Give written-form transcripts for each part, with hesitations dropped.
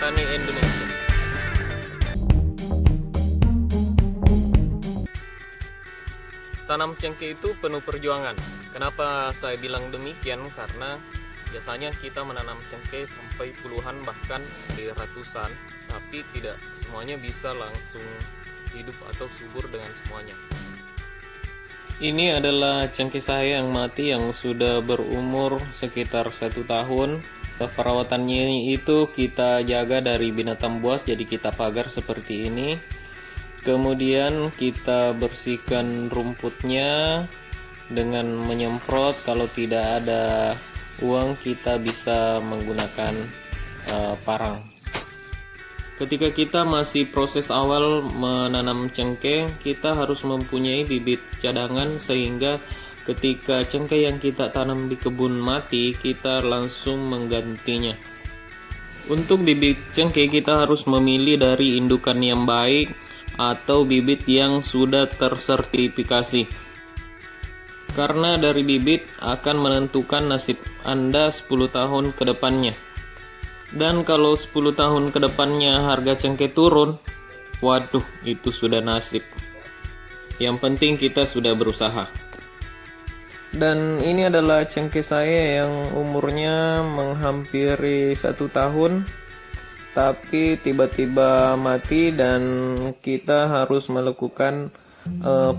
petani Indonesia. Tanam cengkeh itu penuh perjuangan. Kenapa saya bilang demikian? Karena biasanya kita menanam cengkeh sampai puluhan bahkan di ratusan, tapi tidak semuanya bisa langsung hidup atau subur dengan semuanya. Ini adalah cengkeh saya yang mati yang sudah berumur sekitar 1 tahun. Perawatannya itu kita jaga dari binatang buas, jadi kita pagar seperti ini. Kemudian kita bersihkan rumputnya dengan menyemprot. Kalau tidak ada uang kita bisa menggunakan parang. Ketika kita masih proses awal menanam cengkeh, kita harus mempunyai bibit cadangan sehingga ketika cengkeh yang kita tanam di kebun mati, kita langsung menggantinya. Untuk bibit cengkeh kita harus memilih dari indukan yang baik atau bibit yang sudah tersertifikasi. Karena dari bibit akan menentukan nasib Anda 10 tahun ke depannya. Dan kalau 10 tahun ke depannya harga cengkeh turun, waduh, itu sudah nasib. Yang penting kita sudah berusaha. Dan ini adalah cengkeh saya yang umurnya menghampiri 1 tahun, tapi tiba-tiba mati dan kita harus melakukan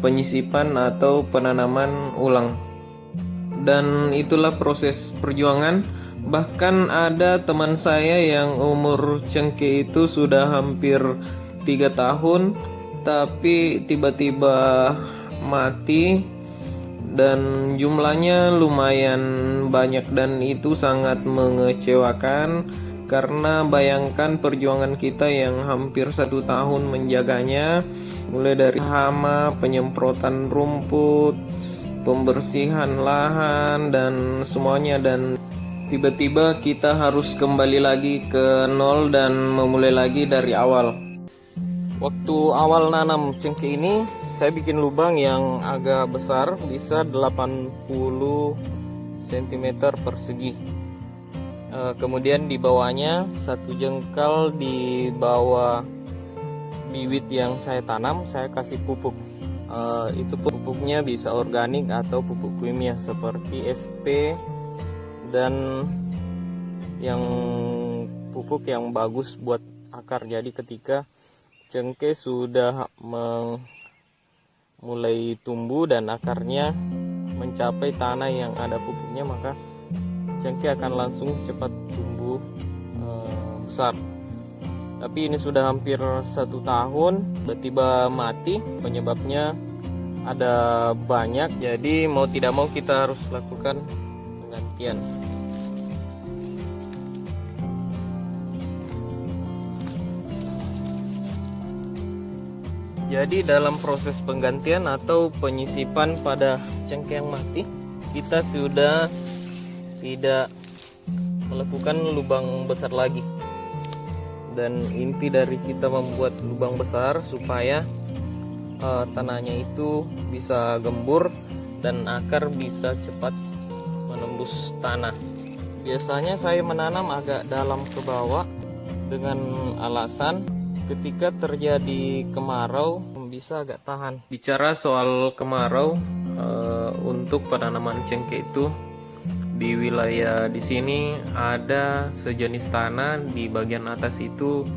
penyisipan atau penanaman ulang. Dan itulah proses perjuangan. Bahkan ada teman saya yang umur cengkeh itu sudah hampir 3 tahun, tapi tiba-tiba mati dan jumlahnya lumayan banyak, dan itu sangat mengecewakan. Karena bayangkan perjuangan kita yang hampir 1 tahun menjaganya, mulai dari hama, penyemprotan rumput, pembersihan lahan, dan semuanya, dan tiba-tiba kita harus kembali lagi ke nol dan memulai lagi dari awal. Waktu awal nanam cengkeh ini, saya bikin lubang yang agak besar, bisa 80 cm persegi. Kemudian di bawahnya 1 jengkal di bawah bibit yang saya tanam, saya kasih pupuk. Itu pupuknya bisa organik atau pupuk kimia seperti SP, dan yang pupuk yang bagus buat akar. Jadi ketika cengkeh sudah mulai tumbuh dan akarnya mencapai tanah yang ada pupuknya, maka cengkeh akan langsung cepat tumbuh besar. Tapi ini sudah hampir 1 tahun tiba-tiba mati. Penyebabnya ada banyak, jadi mau tidak mau kita harus lakukan penggantian. Jadi dalam proses penggantian atau penyisipan pada cengkeh yang mati, kita sudah tidak melakukan lubang besar lagi. Dan inti dari kita membuat lubang besar supaya tanahnya itu bisa gembur dan akar bisa cepat menembus tanah. Biasanya saya menanam agak dalam ke bawah dengan alasan ketika terjadi kemarau bisa agak tahan. Bicara soal kemarau, untuk penanaman cengkeh itu di wilayah di sini ada sejenis tanah. Di bagian atas itu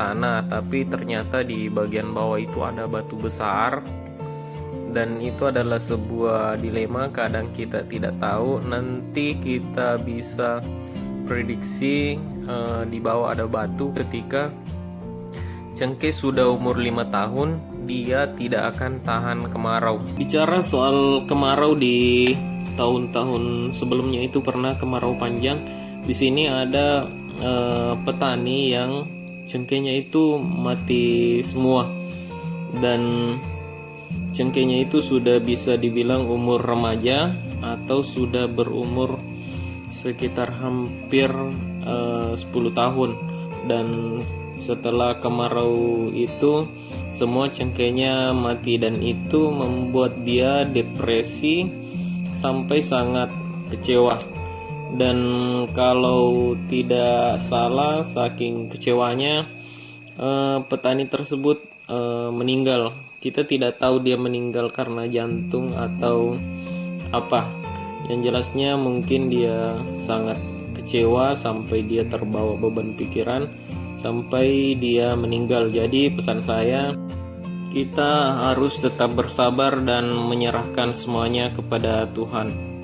tanah, tapi ternyata di bagian bawah itu ada batu besar, dan itu adalah sebuah dilema. Kadang kita tidak tahu, nanti kita bisa prediksi di bawah ada batu. Ketika cengkeh sudah umur 5 tahun, dia tidak akan tahan kemarau. Bicara soal kemarau, di tahun-tahun sebelumnya itu pernah kemarau panjang. Di sini ada petani yang cengkehnya itu mati semua, dan cengkehnya itu sudah bisa dibilang umur remaja atau sudah berumur sekitar hampir 10 tahun. Dan setelah kemarau itu semua cengkehnya mati, dan itu membuat dia depresi sampai sangat kecewa. Dan kalau tidak salah, saking kecewanya petani tersebut meninggal. Kita tidak tahu dia meninggal karena jantung atau apa. Yang jelasnya mungkin dia sangat kecewa sampai dia terbawa beban pikiran sampai dia meninggal. Jadi pesan saya, kita harus tetap bersabar dan menyerahkan semuanya kepada Tuhan.